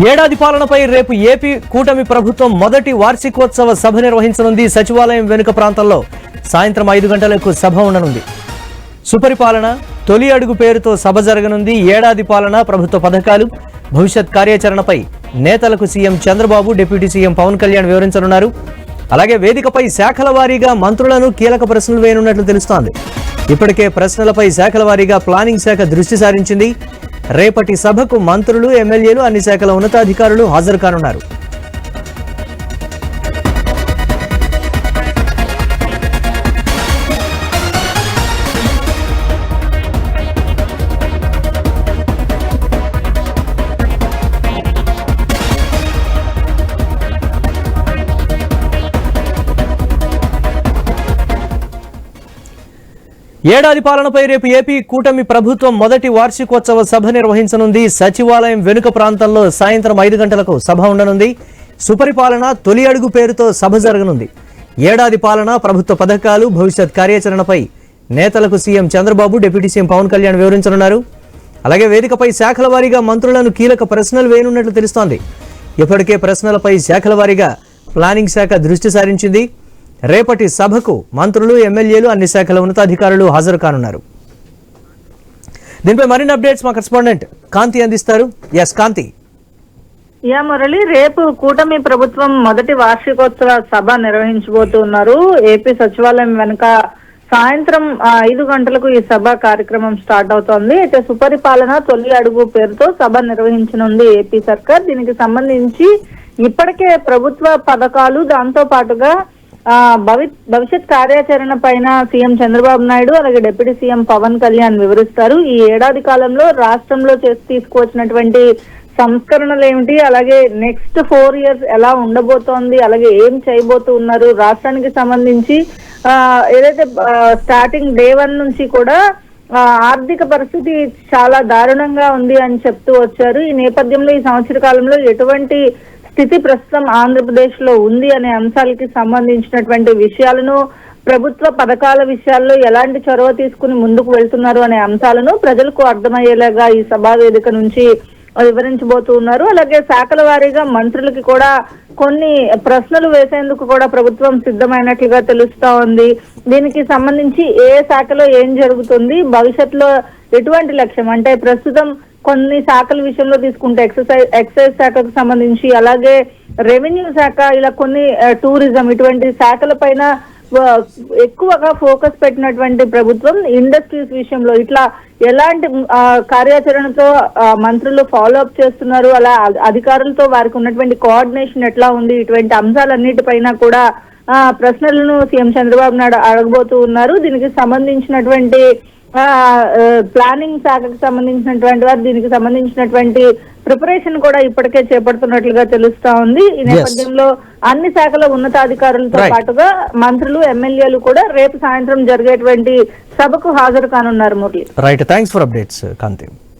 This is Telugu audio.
ఏడాది పాలనపై రేపు ఏపీ కూటమి ప్రభుత్వం మొదటి వార్షికోత్సవ సభ నిర్వహించనుంది. సచివాలయం వెనుక ప్రాంతంలో సాయంత్రం 5 గంటలకు సభ ఉండనుంది. సుపరిపాలన తొలి అడుగు పేరుతో సభ జరగనుంది. ఏడాది పాలన, ప్రభుత్వ పథకాలు, భవిష్యత్ కార్యాచరణపై నేతలకు CM Chandrababu, deputy CM Pawan Kalyan వివరించనున్నారు. అలాగే వేదికపై శాఖల వారీగా మంత్రులను కీలక ప్రశ్నలు వేయనున్నట్లు తెలుస్తోంది. ఇప్పటికే ప్రశ్నలపై శాఖల వారీగా ప్లానింగ్ శాఖ దృష్టి సారించింది. రేపటి సభకు మంత్రులు, ఎమ్మెల్యేలు, అన్ని శాఖల ఉన్నతాధికారులు హాజరు కానున్నారు. ఏడాది పాలనపై రేపు ఏపీ కూటమి ప్రభుత్వం మొదటి వార్షికోత్సవ సభ నిర్వహించనుంది. సచివాలయం వెనుక ప్రాంతంలో సాయంత్రం 5 గంటలకు సభ ఉండనుంది. సుపరిపాలన తొలి అడుగు పేరుతో సభ జరగనుంది. ఏడాది పాలన, ప్రభుత్వ పథకాలు, భవిష్యత్ కార్యాచరణపై నేతలకు CM Chandrababu, deputy CM Pawan Kalyan వివరించనున్నారు. అలాగే వేదికపై శాఖల వారీగా మంత్రులను కీలక ప్రశ్నలు వేయనున్నట్లు తెలుస్తోంది. ఇప్పటికే ప్రశ్నలపై శాఖల వారీగా ప్లానింగ్ శాఖ దృష్టి సారించింది. రేపటి సభకు మంత్రులు, ఎమ్మెల్యేలు, అన్ని శాఖల ఉన్నతాధికారులు హాజరు కానున్నారు. దీనిపై మరిన్ని అప్డేట్స్ మా కరెస్పాండెంట్ కాంతి అందిస్తారు. ఎస్ కాంతి. మురళి, రేపు కూటమి ప్రభుత్వం మొదటి వార్షికోత్సవ సభ నిర్వహించబోతున్నారు. ఏపీ సచివాలయం వెనుక సాయంత్రం 5 గంటలకు ఈ సభ కార్యక్రమం స్టార్ట్ అవుతోంది. అయితే సుపరిపాలన తొలి అడుగు పేరుతో సభ నిర్వహించనుంది ఏపీ సర్కార్. దీనికి సంబంధించి ఇప్పటికే ప్రభుత్వ పథకాలు, దాంతో పాటుగా భవిష్యత్ కార్యాచరణ పైన సీఎం చంద్రబాబు నాయుడు, అలాగే డిప్యూటీ సీఎం పవన్ కళ్యాణ్ వివరిస్తారు. ఈ ఏడాది కాలంలో రాష్ట్రంలో తీసుకువచ్చినటువంటి సంస్కరణలు ఏమిటి, అలాగే నెక్స్ట్ 4 years ఎలా ఉండబోతోంది, అలాగే ఏం చేయబోతూ ఉన్నారు, రాష్ట్రానికి సంబంధించి ఏదైతే స్టార్టింగ్ డే 1 నుంచి కూడా ఆర్థిక పరిస్థితి చాలా దారుణంగా ఉంది అని చెప్తూ వచ్చారు. ఈ నేపథ్యంలో ఈ సంవత్సర కాలంలో ఎటువంటి స్థితి ప్రస్తుతం ఆంధ్రప్రదేశ్ లో ఉంది అనే అంశాలకి సంబంధించినటువంటి విషయాలను, ప్రభుత్వ పథకాల విషయాల్లో ఎలాంటి చొరవ తీసుకుని ముందుకు వెళ్తున్నారు అనే అంశాలను ప్రజలకు అర్థమయ్యేలాగా ఈ సభా వేదిక నుంచి వివరించబోతూ ఉన్నారు. అలాగే శాఖల వారీగా మంత్రులకి కూడా కొన్ని ప్రశ్నలు వేసేందుకు కూడా ప్రభుత్వం సిద్ధమైనట్లుగా తెలుస్తా ఉంది. దీనికి సంబంధించి ఏ శాఖలో ఏం జరుగుతుంది, భవిష్యత్తులో ఎటువంటి లక్ష్యం, అంటే ప్రస్తుతం కొన్ని శాఖల విషయంలో తీసుకుంటే ఎక్సైజ్ శాఖకు సంబంధించి, అలాగే రెవెన్యూ శాఖ, ఇలా కొన్ని టూరిజం, ఇటువంటి శాఖల పైన ఎక్కువగా ఫోకస్ పెట్టినటువంటి ప్రభుత్వం ఇండస్ట్రీస్ విషయంలో ఇట్లా ఎలాంటి కార్యాచరణతో మంత్రులు ఫాలో అప్ చేస్తున్నారు, అలా అధికారులతో వారికి ఉన్నటువంటి కోఆర్డినేషన్ ఎట్లా ఉంది, ఇటువంటి అంశాలన్నిటిపైన కూడా ప్రశ్నలను సీఎం చంద్రబాబు నాయుడు అడగబోతూ ఉన్నారు. దీనికి సంబంధించినటువంటి ప్లానింగ్ శాఖకు సంబంధించినటువంటి వారు దీనికి సంబంధించినటువంటి ప్రిపరేషన్ కూడా ఇప్పటికే చేపడుతున్నట్లుగా తెలుస్తా ఉంది. ఈ నేపథ్యంలో అన్ని శాఖల ఉన్నతాధికారులతో పాటుగా మంత్రులు, ఎమ్మెల్యేలు కూడా రేపు సాయంత్రం జరిగేటువంటి సభకు హాజరు కానున్నారు. Murali, right, thanks for updates Kanthi.